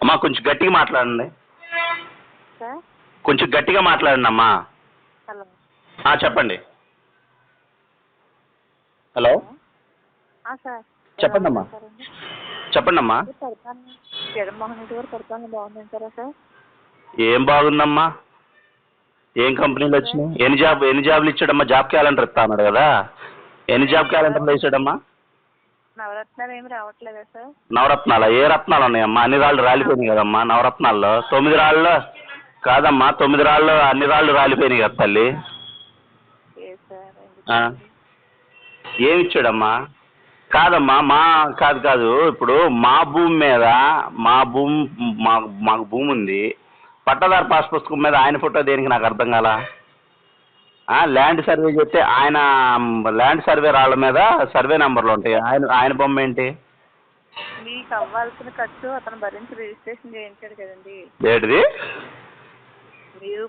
అమ్మా కొంచెం గట్టిగా మాట్లాడండి. సార్ కొంచెం గట్టిగా మాట్లాడండి అమ్మా. హలో. చెప్పండి. హలో సార్ చెప్పండి అమ్మా. చెప్పండి అమ్మా. జగన్మోహన్ రెడ్డి గారు పరిపాలన బాగుందంటారా సార్? ఏం బాగుందమ్మా? ఏం కంపెనీలు వచ్చినాయి? ఎన్ని జాబులు ఇచ్చాడమ్మా? జాబ్ క్యాలెండర్ ఇస్తా అన్నాడు కదా, ఎన్ని జాబ్ క్యాలెండర్లు వేసాడమ్మా? నవరత్నాలు ఏమి రావట్లేదా సార్? నవరత్నాలు ఏ రత్నాలు ఉన్నాయమ్మా? అన్ని రాళ్ళు రాలిపోయినాయి కదమ్మా నవరత్నాల్లో. 9 రాళ్ళు కాదమ్మా, 9 రాళ్ళు అన్ని రాళ్ళు రాలిపోయినాయి కదా తల్లి. ఏమి ఇచ్చాడమ్మా? కాదమ్మా కాదు ఇప్పుడు మా భూమి మీద మాకు భూమి ఉంది. పట్టదారు పాస్ పుస్తకం మీద ఆయన ఫోటో దేనికి నాకు అర్థం కాల. ల్యాండ్ సర్వే చెప్తే ఆయన ల్యాండ్ సర్వే రాళ్ళ మీద సర్వే నెంబర్లు ఉంటాయి, ఆయన బొమ్మ ఏంటి? మీకు అవ్వాల్సిన ఖర్చు అతను భరించి రిజిస్ట్రేషన్ చేయించాడు కదండి. ఏంటిది? మీరు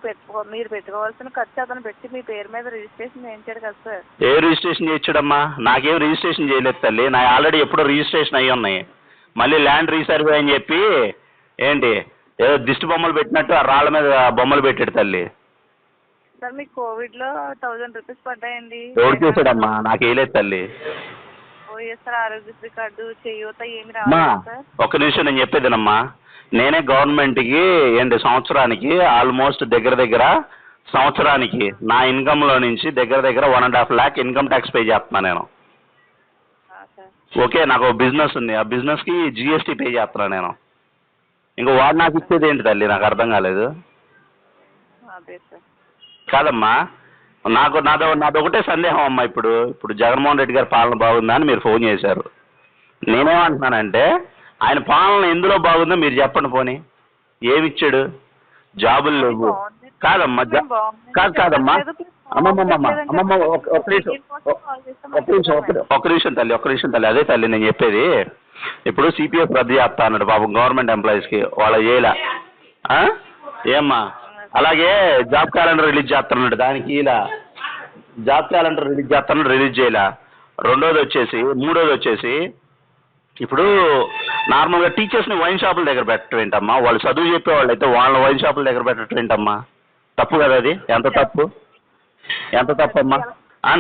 పెట్టుకోవాల్సిన ఖర్చు అతను పెట్టి మీ పేరు మీద రిజిస్ట్రేషన్ చేయించాడు కదా సార్. ఏ రిజిస్ట్రేషన్ చేయించాడమ్మా? నాకేం రిజిస్ట్రేషన్ చేయలేదు తల్లి. నా ఆల్రెడీ ఎప్పుడో రిజిస్ట్రేషన్ అయ్యి ఉన్నాయి. మళ్ళీ ల్యాండ్ రీసర్వే అని చెప్పి ఏంటి ఏదో దిష్టి బొమ్మలు పెట్టినట్టు ఆ రాళ్ళ మీద బొమ్మలు పెట్టాడు తల్లి. సార్ మీకు కోవిడ్లో 1000 రూపీస్ పడ్డాయండి. ఎవరు చేశాడమ్మా? నాకు వేయలేదు తల్లి. వైఎస్ఆర్ ఆరోగ్యశ్రీ కార్డు చేయూత ఏమి రాలేదు సార్. ఒక్క నిమిషం నేను చెప్పేదేనమ్మా. నేనే గవర్నమెంట్కి సంవత్సరానికి ఆల్మోస్ట్ దగ్గర సంవత్సరానికి నా ఇన్కంలో నుంచి దగ్గర 1.5 lakh ఇన్కమ్ ట్యాక్స్ పే చేస్తున్నా నేను. ఓకే, నాకు బిజినెస్ ఉంది, ఆ బిజినెస్కి జిఎస్టీ పే చేస్తున్నా నేను. ఇంకా వాడు నాకు ఇచ్చేది ఏంటి తల్లి? నాకు అర్థం కాలేదు. కాదమ్మా, నాదొకటే సందేహం అమ్మా. ఇప్పుడు జగన్మోహన్ రెడ్డి గారి పాలన బాగుందా అని మీరు ఫోన్ చేశారు. నేనేమంటున్నానంటే ఆయన పాలన ఎందులో బాగుందో మీరు చెప్పండి. పోనీ ఏమిచ్చాడు? జాబులు లేవు. కాదమ్మా కాదమ్మా అమ్మమ్మ ఒక్క నిమిషం తల్లి. అదే తల్లి నేను చెప్పేది. ఇప్పుడు సిపిఎఫ్ రద్దు చేస్తా అన్నాడు పాపం గవర్నమెంట్ ఎంప్లాయీస్కి, వాళ్ళ చేయలే ఏమ్మా. అలాగే జాబ్ క్యాలెండర్ రిలీజ్ చేస్తున్నాడు, దానికి ఇలా జాబ్ క్యాలెండర్ రిలీజ్ చేస్తున్నాడు, రిలీజ్ చేయలే. మూడోది వచ్చేసి ఇప్పుడు నార్మల్గా టీచర్స్ని వైన్ షాపుల దగ్గర పెట్టడం ఏంటమ్మా? వాళ్ళు చదువు చెప్పేవాళ్ళు అయితే వాళ్ళ వైన్ షాపుల దగ్గర పెట్టడం ఏంటమ్మా? తప్పు కదా అది? ఎంత తప్పమ్మా?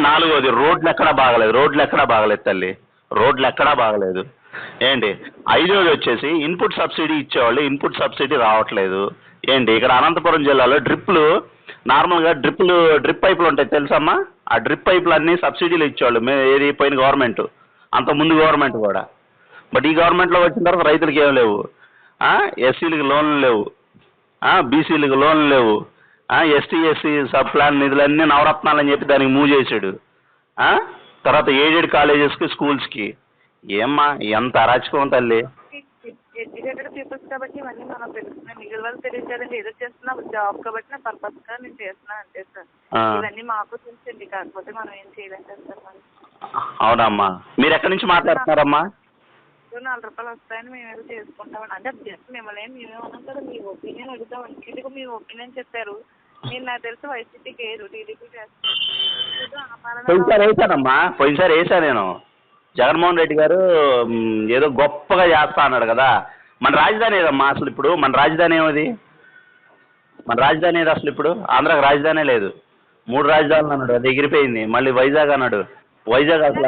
నాలుగోది రోడ్లు ఎక్కడా బాగలేదు తల్లి, రోడ్లు ఎక్కడా బాగలేదు ఏంటి. ఐదోది వచ్చేసి ఇన్పుట్ సబ్సిడీ ఇచ్చేవాళ్ళు, ఇన్పుట్ సబ్సిడీ రావట్లేదు ఏంటి. ఇక్కడ అనంతపురం జిల్లాలో నార్మల్గా డ్రిప్ పైపులు ఉంటాయి తెలుసమ్మా? ఆ డ్రిప్ పైపులు అన్నీ సబ్సిడీలు ఇచ్చేవాళ్ళు ఏది పోయిన గవర్నమెంట్, అంత ముందు గవర్నమెంట్ కూడా. బట్ ఈ గవర్నమెంట్లో వచ్చిన తర్వాత రైతులకి ఏం లేవు, ఎస్సీలకు లోన్లు లేవు, బీసీలకు లోన్లు లేవు, ఎస్సీ సబ్ ప్లాన్ నిధులన్నీ నవరత్నాలు అని చెప్పి దానికి మూవ్ చేశాడు. తర్వాత ఎయిడెడ్ కాలేజెస్కి స్కూల్స్కి. ఏమ్మా ఎంత అరాచకం తల్లి. ఎడ్యుకేటెడ్ పీపుల్స్ కాబట్టి ఇవన్నీ మనం తెలుస్తున్నాయి. మిగిలిన వాళ్ళు తెలియచేదండి, ఏదో చేస్తున్నా జాబ్ కాబట్టి నా పర్పస్గా నేను చేస్తున్నాను అంతే సార్. ఇవన్నీ మాకు తెలుసండి, కాకపోతే మనం ఏం చేయలేం కదా సార్. మనం అవునమ్మా. మీరు ఎక్కడి నుంచి మాట్లాడుతున్నారమ్మా? 4 రూపాయలు వస్తాయని మేము ఏదో చేసుకుంటామండి. అంటే జస్ట్ మిమ్మల్ని మేమేమన్నాం కదా, మీ ఒపీనియన్ అడుగుతాం. ఇంటికి మీ ఒపీనియన్ చెప్పారు. మీరు నాకు తెలిసి వైసీపీకి వేయరు, టీడీపీ పోయినసారి వేసాను నేను. జగన్మోహన్ రెడ్డి గారు ఏదో గొప్పగా చేస్తా అన్నాడు కదా. మన రాజధాని ఏదమ్మా అసలు? ఇప్పుడు మన రాజధాని ఏది అసలు? ఇప్పుడు ఆంధ్రాకి రాజధానే లేదు. 3 రాజధానులు అన్నాడు, అది ఎగిరిపోయింది. మళ్ళీ వైజాగ్ అన్నాడు, వైజాగ్ అసలు